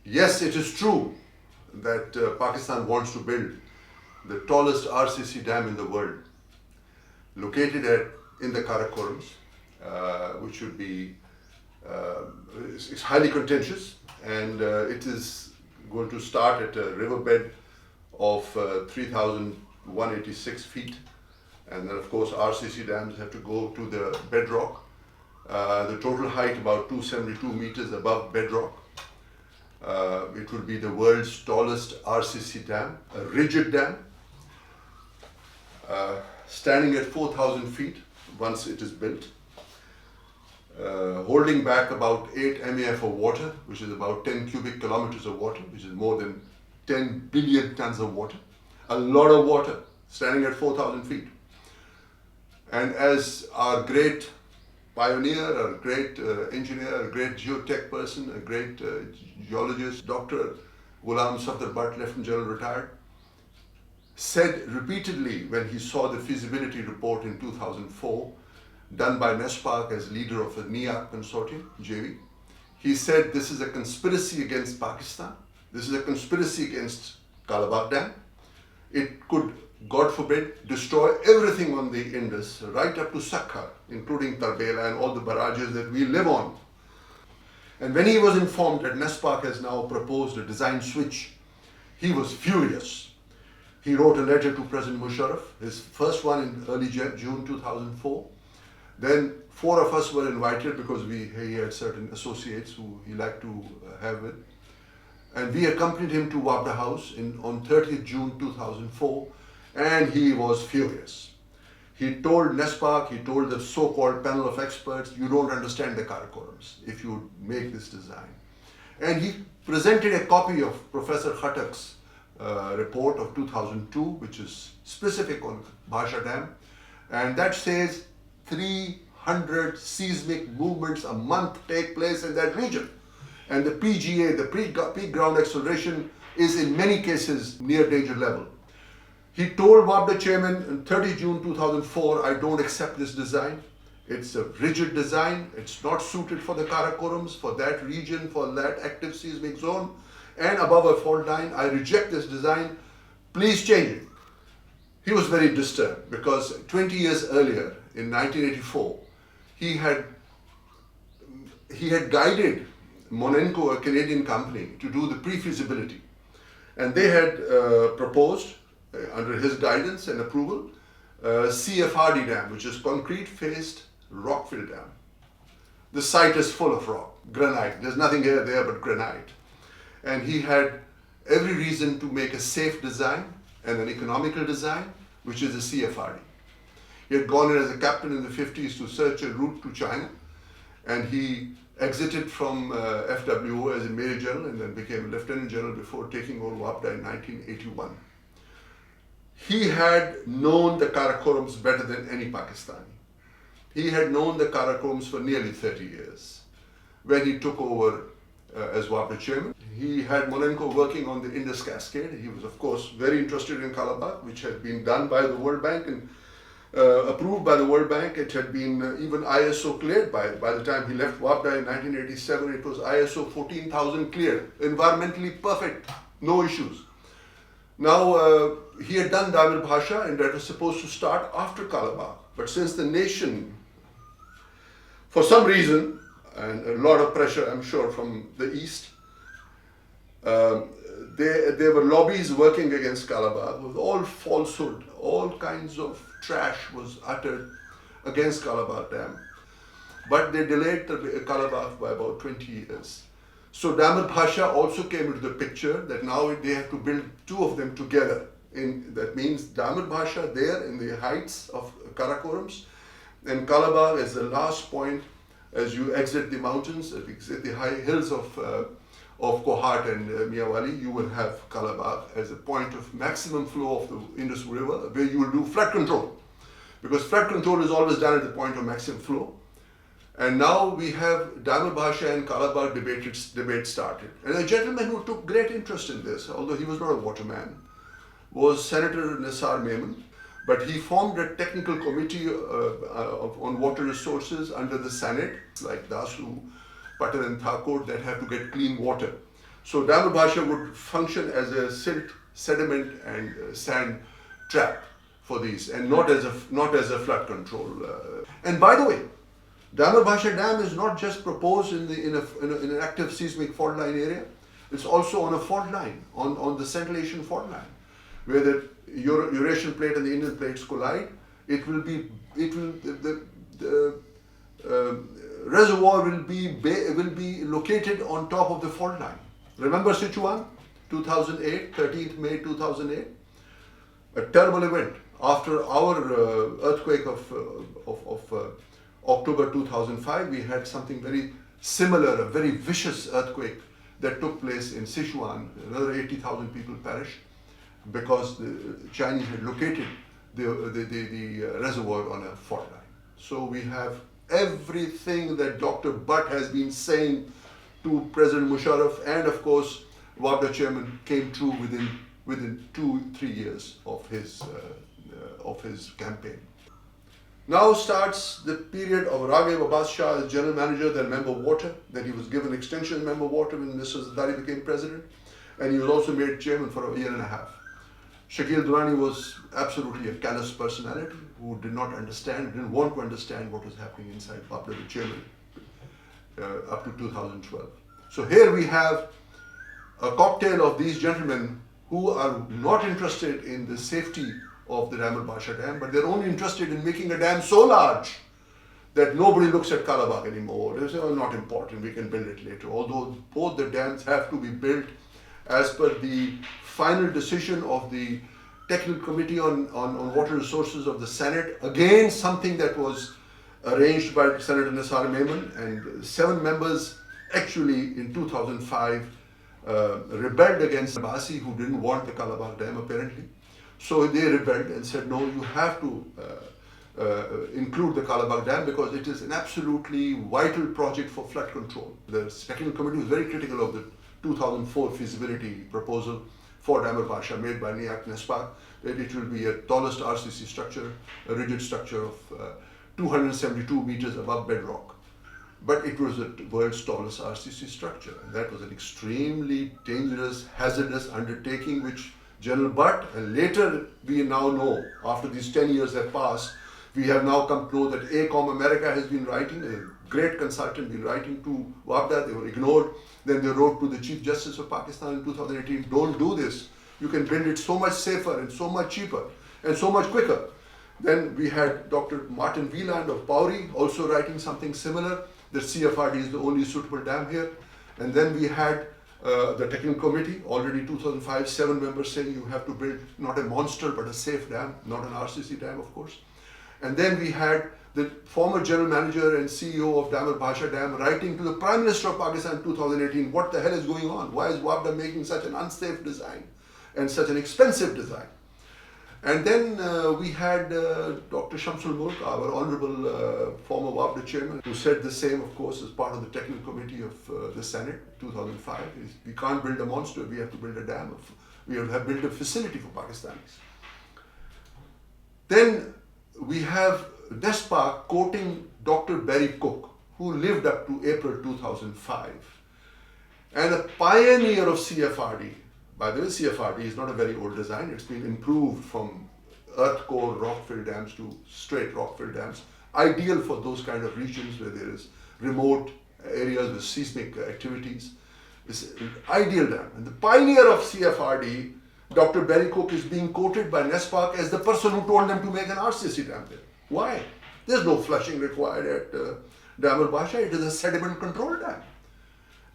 Yes, it is true that Pakistan wants to build the tallest RCC dam in the world, located in the Karakorums, which would be it's highly contentious, and it is going to start at a riverbed of 3,186 feet, and then of course RCC dams have to go to the bedrock. The total height about 272 meters above bedrock. It will be the world's tallest RCC dam, a rigid dam, standing at 4,000 feet once it is built, holding back about 8 MAF of water, which is about 10 cubic kilometers of water, which is more than 10 billion tons of water. A lot of water, standing at 4,000 feet. And as our great pioneer, a great engineer, a great geotech person, a great geologist, Dr. Ghulam Safdar Bhatt, Lieutenant General retired, said repeatedly when he saw the feasibility report in 2004, done by NESPAC as leader of the NIAC consortium, JV, he said this is a conspiracy against Pakistan, this is a conspiracy against Kalabagh Dam. It could, God forbid, destroy everything on the Indus, right up to Sakhar, including Tarbela and all the barrages that we live on. And when he was informed that NESPAC has now proposed a design switch, he was furious. He wrote a letter to President Musharraf, his first one in early June 2004. Then 4 of us were invited because he had certain associates who he liked to have with. And we accompanied him to Wabda House on 30th June 2004, and he was furious. He told NESPAC, he told the so-called panel of experts, you don't understand the Karakorums if you make this design. And he presented a copy of Professor Khatak's report of 2002, which is specific on Bhasha Dam, and that says 300 seismic movements a month take place in that region. And the PGA, the peak ground acceleration, is in many cases near danger level. He told Wabda chairman on 30 June 2004, I don't accept this design. It's a rigid design. It's not suited for the Karakorums, for that region, for that active seismic zone, and above a fault line. I reject this design. Please change it. He was very disturbed because 20 years earlier, in 1984, he had guided Monenco, a Canadian company, to do the pre-feasibility. And they had proposed, under his guidance and approval, CFRD dam, which is concrete-faced rock-filled dam. The site is full of rock, granite. There's nothing there but granite. And he had every reason to make a safe design and an economical design, which is a CFRD. He had gone in as a captain in the 50s to search a route to China, and he exited from FWO as a major general and then became a lieutenant general before taking over Wabda in 1981. He had known the Karakorums better than any Pakistani. He had known the Karakorums for nearly 30 years. When he took over as Wabda chairman, he had Monenco working on the Indus Cascade. He was, of course, very interested in Kalabagh, which had been done by the World Bank and approved by the World Bank. It had been even ISO cleared by the time he left Wabda in 1987. It was ISO 14,000 cleared, environmentally perfect, no issues. Now, he had done Diamer Bhasha, and that was supposed to start after Kalabagh. But since the nation, for some reason, and a lot of pressure, I'm sure, from the East, there were lobbies working against Kalabagh with all falsehood, all kinds of trash was uttered against Kalabagh Dam. But they delayed the Kalabagh by about 20 years. So Diamer Bhasha also came into the picture that now they have to build 2 of them together. That means Diamer Bhasha there in the heights of Karakorums, and Kalabagh is the last point as you exit the mountains, exit the high hills of Kohat and Miyawali. You will have Kalabagh as a point of maximum flow of the Indus River, where you will do flood control, because flood control is always done at the point of maximum flow. And now we have Diamer Bhasha and Kalabagh debate started. And a gentleman who took great interest in this, although he was not a waterman, was Senator Nisar Memon. But he formed a technical committee on water resources under the Senate, like Dasu, Patel and Thakur, that have to get clean water. So Diamer Bhasha would function as a silt, sediment and sand trap for these, and not as a flood control. And by the way, Diamer Bhasha Dam is not just proposed in an active seismic fault line area. It's also on a fault line, on the Central Asian fault line, where the Eurasian plate and the Indian plates collide. The reservoir will be located on top of the fault line. Remember Sichuan, 2008, 13th May 2008, a terrible event. After our earthquake of October 2005, we had something very similar, a very vicious earthquake that took place in Sichuan. Another 80,000 people perished because the Chinese had located the reservoir on a fault line. So we have everything that Dr. Butt has been saying to President Musharraf, and of course WAPDA chairman came true within 2-3 years of his campaign. Now starts the period of Diamer Bhasha as general manager, then member of water. Then he was given extension as member of water when Mr. Zardari became president, and he was also made chairman for a year and a half. Shakil Durrani was absolutely a callous personality who did not understand, didn't want to understand what was happening inside WAPDA, the chairman, up to 2012. So here we have a cocktail of these gentlemen who are not interested in the safety of the Diamer Bhasha Dam, but they're only interested in making a dam so large that nobody looks at Kalabagh anymore. They say, oh, not important, we can build it later. Although both the dams have to be built as per the final decision of the Technical Committee on Water Resources of the Senate, again something that was arranged by Senator Nisar Memon, and 7 members actually in 2005 rebelled against Abbasi, who didn't want the Kalabagh Dam apparently. So they rebelled and said, no, you have to include the Kalabagh Dam because it is an absolutely vital project for flood control. The Technical Committee was very critical of the 2004 feasibility proposal for Diamer Bhasha made by NIAC NESPAC, that it will be a tallest RCC structure, a rigid structure of 272 meters above bedrock. But it was the world's tallest RCC structure. And that was an extremely dangerous, hazardous undertaking which General Butt, and later we now know, after these 10 years have passed, we have now come to know that ACOM America has been writing, a great consultant been writing to WAPDA, they were ignored. Then they wrote to the Chief Justice of Pakistan in 2018, don't do this. You can build it so much safer and so much cheaper and so much quicker. Then we had Dr. Martin Wieland of Pauri also writing something similar, that CFRD is the only suitable dam here. And then we had the Technical Committee, already 2005, 7 members saying you have to build not a monster but a safe dam, not an RCC dam of course. And then we had the former General Manager and CEO of Diamer Bhasha Dam writing to the Prime Minister of Pakistan in 2018, what the hell is going on? Why is WAPDA making such an unsafe design and such an expensive design? And then we had Dr. Shamsul Mulk, our honorable former WAPDA chairman, who said the same, of course, as part of the Technical Committee of the Senate, 2005. We can't build a monster, we have to build a dam. We have to build a facility for Pakistanis. Then we have NESPAC quoting Dr. Barry Cook, who lived up to April 2005, and a pioneer of CFRD. By the way, CFRD is not a very old design. It's been improved from earth core rock-filled dams to straight rock-filled dams, ideal for those kind of regions where there is remote areas with seismic activities. It's an ideal dam. And the pioneer of CFRD, Dr. Barry Cook, is being quoted by NESPAC as the person who told them to make an RCC dam there. Why? There's no flushing required at Diamer Bhasha. It is a sediment control dam.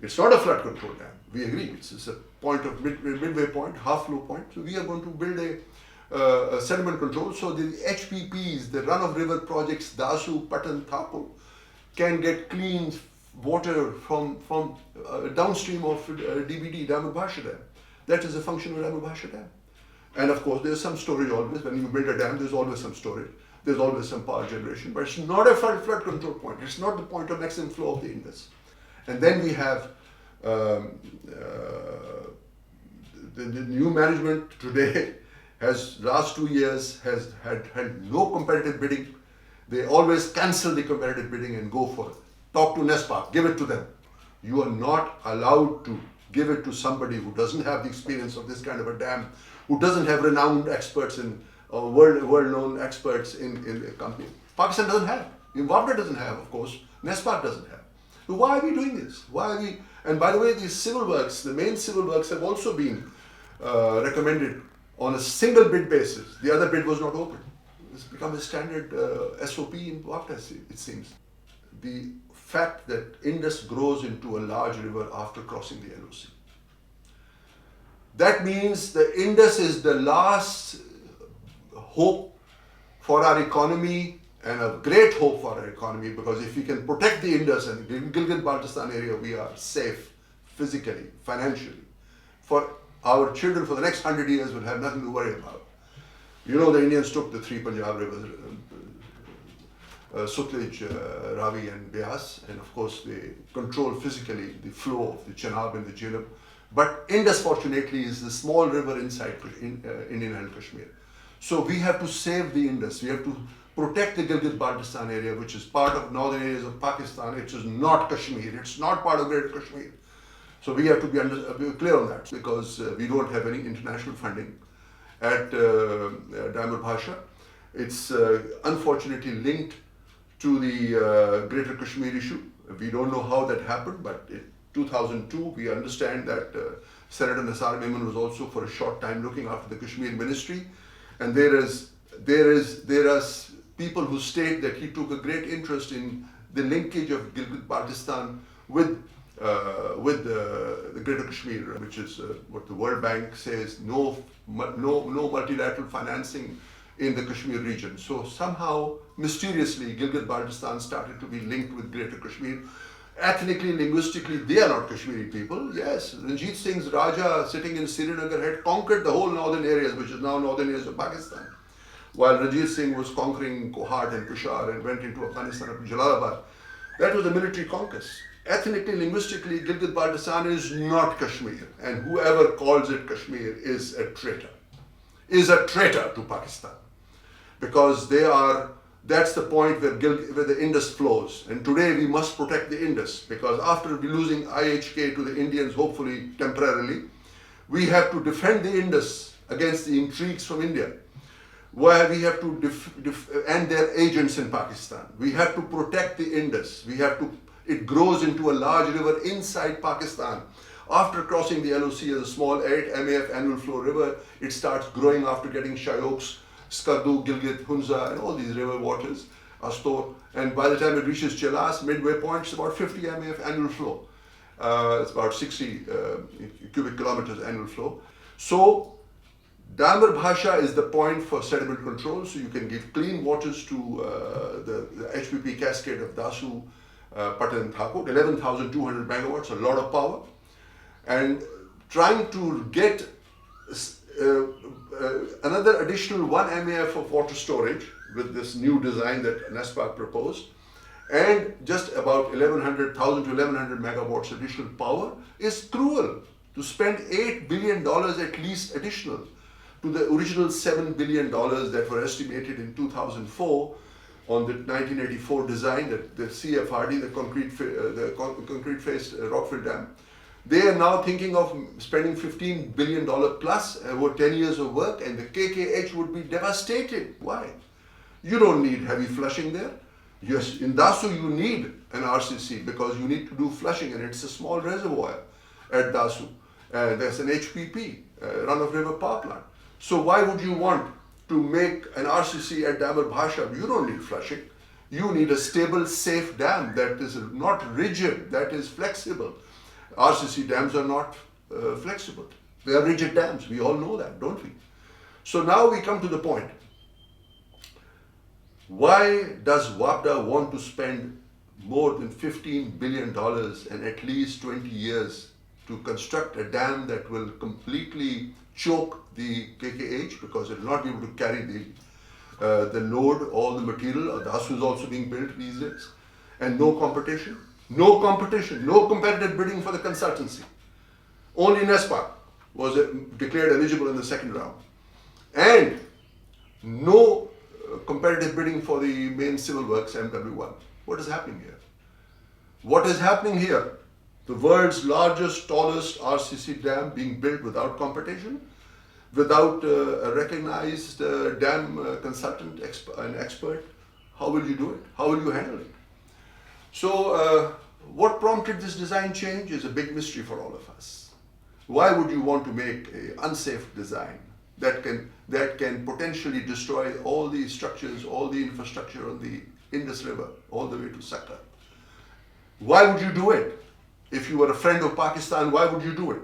It's not a flood control dam. We agree. It's a point of midway point, half flow point. So we are going to build a sediment control. So the HPPs, the run of river projects, Dasu, Patan, Thapur, can get clean water from downstream of DBD, Diamer Bhasha Dam. That is the function of Diamer Bhasha Dam. And of course, there's some storage always. When you build a dam, there's always some storage. There's always some power generation. But it's not a flood control point. It's not the point of maximum flow of the Indus. And then we have the new management today has, last 2 years, has had no competitive bidding. They always cancel the competitive bidding and go for it. Talk to NESPAC, give it to them. You are not allowed to give it to somebody who doesn't have the experience of this kind of a dam, who doesn't have renowned experts in world-known experts in the company. Pakistan doesn't have. Zimbabwe doesn't have, of course. NESPAC doesn't have. So why are we doing this? Why are we? And by the way, these civil works, the main civil works, have also been recommended on a single bid basis. The other bid was not open. It's become a standard SOP in Pakistan, it seems. The fact that Indus grows into a large river after crossing the LOC. That means the Indus is the last hope for our economy, and a great hope for our economy, because if we can protect the Indus and the Gilgit-Baltistan area, we are safe physically, financially. For our children for the next 100 years will have nothing to worry about. You know, the Indians took the three Punjab rivers, Sutlej, Ravi and Beas, and of course they control physically the flow of the Chenab and the Jhelum. But Indus, fortunately, is the small river inside Indian and Kashmir. So we have to save the Indus. We have to protect the Gilgit-Baltistan area, which is part of northern areas of Pakistan. It is not Kashmir. It's not part of Greater Kashmir. So we have to be clear on that, because we don't have any international funding at Diamer Bhasha. It's unfortunately linked to the Greater Kashmir issue. We don't know how that happened, but in 2002 we understand that Senator Nasar Memon was also for a short time looking after the Kashmir ministry, and there are people who state that he took a great interest in the linkage of Gilgit-Baltistan with the Greater Kashmir, which is what the World Bank says, no multilateral financing in the Kashmir region. So somehow, mysteriously, Gilgit-Baltistan started to be linked with Greater Kashmir. Ethnically, linguistically, they are not Kashmiri people. Yes, Ranjit Singh's Raja sitting in Srinagar had conquered the whole northern areas, which is now northern areas of Pakistan. While Ranjit Singh was conquering Kohat and Peshawar and went into Afghanistan up to Jalalabad. That was a military conquest. Ethnically, linguistically, Gilgit-Baltistan is not Kashmir, and whoever calls it Kashmir is a traitor to Pakistan, because that's the point where the Indus flows. And today we must protect the Indus, because after losing IHK to the Indians, hopefully temporarily, we have to defend the Indus against the intrigues from India, where we have to and their agents in Pakistan. We have to protect the Indus. It grows into a large river inside Pakistan. After crossing the LOC as a small 8 MAF annual flow river, it starts growing after getting Shayok's, Skardu, Gilgit, Hunza, and all these river waters are stored. And by the time it reaches Chelas, midway point, it's about 50 MAF annual flow. It's about 60 cubic kilometers annual flow. So Diamer Bhasha is the point for sediment control, so you can give clean waters to the HPP cascade of Dasu, Patan and Thakot, 11,200 megawatts, a lot of power. And trying to get another additional 1 MAF of water storage with this new design that NESPAC proposed, and just about 1,100 to 1,100 megawatts additional power is cruel. To spend $8 billion at least additional to the original $7 billion that were estimated in 2004 on the 1984 design, that the CFRD, the concrete-faced rockfill dam. They are now thinking of spending $15 billion plus over 10 years of work, and the KKH would be devastated. Why? You don't need heavy flushing there. Yes, in Dasu you need an RCC because you need to do flushing, and it's a small reservoir at Dasu. There's an HPP, run-of-river power plant. So why would you want to make an RCC at Diamer Bhasha? You don't need flushing. You need a stable, safe dam that is not rigid, that is flexible. RCC dams are not flexible. They are rigid dams. We all know that, don't we? So now we come to the point. Why does WAPDA want to spend more than $15 billion and at least 20 years to construct a dam that will completely choke the KKH, because it will not be able to carry the load, all the material? Dasu is also being built these days. And no competition. No competition, no competitive bidding for the consultancy. Only NESPAC was declared eligible in the second round. And no competitive bidding for the main civil works, MW1. What is happening here? What is happening here? The world's largest, tallest RCC dam being built without competition, without a recognized dam consultant and expert. How will you do it? How will you handle it? So what prompted this design change is a big mystery for all of us. Why would you want to make an unsafe design that can potentially destroy all the structures, all the infrastructure on the Indus River, all the way to Sakar? Why would you do it? If you were a friend of Pakistan, why would you do it?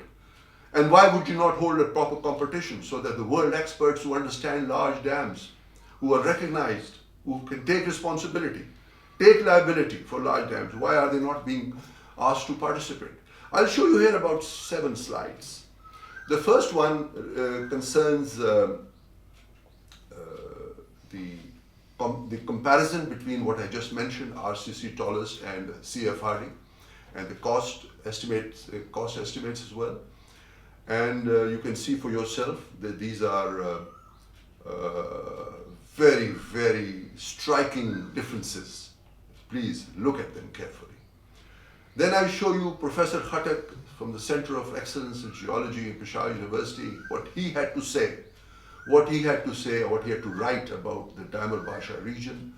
And why would you not hold a proper competition so that the world experts who understand large dams, who are recognized, who can take responsibility, take liability for large dams, why are they not being asked to participate? I'll show you here about 7 slides. The first one concerns the comparison between what I just mentioned, RCC tallest and CFRD, and the cost estimates as well. And you can see for yourself that these are very, very striking differences. Please look at them carefully. Then I show you Professor Khattak from the Center of Excellence in Geology in Peshawar University, what he had to say, what he had to write about the Diamer Bhasha region.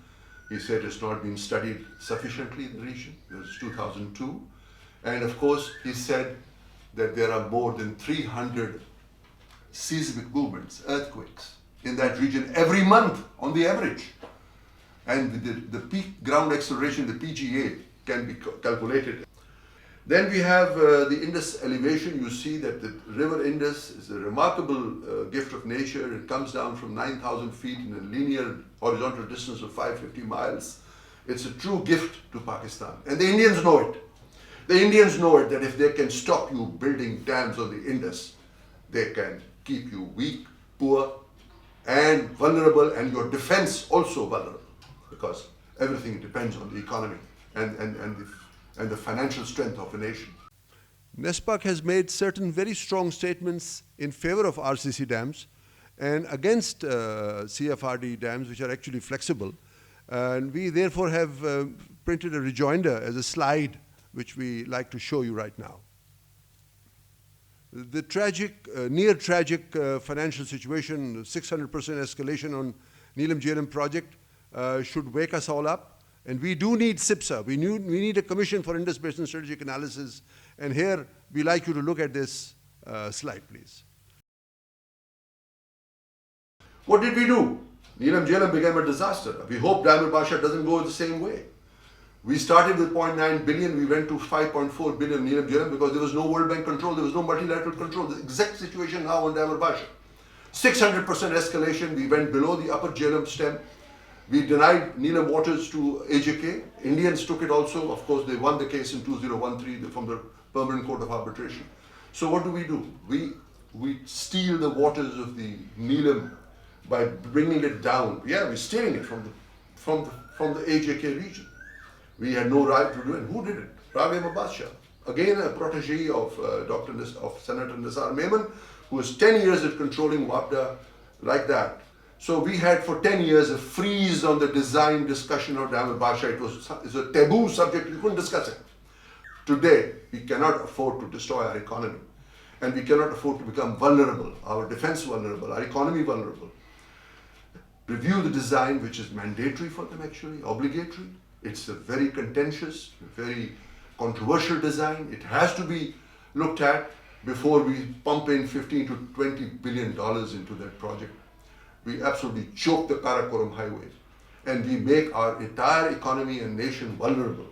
He said it's not been studied sufficiently in the region. It was 2002. And of course, he said that there are more than 300 seismic movements, earthquakes, in that region every month on the average. And the peak ground acceleration, the PGA, can be calculated. Then we have the Indus elevation. You see that the River Indus is a remarkable gift of nature. It comes down from 9,000 feet in a linear horizontal distance of 550 miles. It's a true gift to Pakistan. And the Indians know it. The Indians know it, that if they can stop you building dams on the Indus, they can keep you weak, poor, and vulnerable, and your defense also vulnerable, because everything depends on the economy and the financial strength of a nation. NESPAC has made certain very strong statements in favor of RCC dams and against CFRD dams, which are actually flexible. And we therefore have printed a rejoinder as a slide, which we like to show you right now. The tragic, near tragic financial situation, 600% escalation on Neelam Jhelum project should wake us all up. And we do need SIPSA. We need a commission for Indus Basin strategic analysis. And here, we like you to look at this slide, please. What did we do? Neelam Jhelum became a disaster. We hope Diamer Bhasha doesn't go the same way. We started with 0.9 billion, we went to 5.4 billion Neelam Jhelum because there was no World Bank control, there was no multilateral control. The exact situation now on Diamer Bhasha. 600% escalation, we went below the upper Jhelum stem. We denied Neelam waters to AJK. Indians took it also. Of course, they won the case in 2013 from the Permanent Court of Arbitration. So what do? We steal the waters of the Neelam by bringing it down. Yeah, we're stealing it from the AJK region. We had no right to do it. Who did it? Diamer Bhasha. Again, a protege of Senator Nisar Memon, who was 10 years at controlling WAPDA like that. So we had for 10 years a freeze on the design discussion of Diamer Bhasha. It's a taboo subject, we couldn't discuss it. Today, we cannot afford to destroy our economy. And we cannot afford to become vulnerable, our defense vulnerable, our economy vulnerable. Review the design, which is mandatory for them actually, obligatory. It's a very contentious, very controversial design. It has to be looked at before we pump in $15 to $20 billion into that project. We absolutely choke the Karakoram highway and we make our entire economy and nation vulnerable.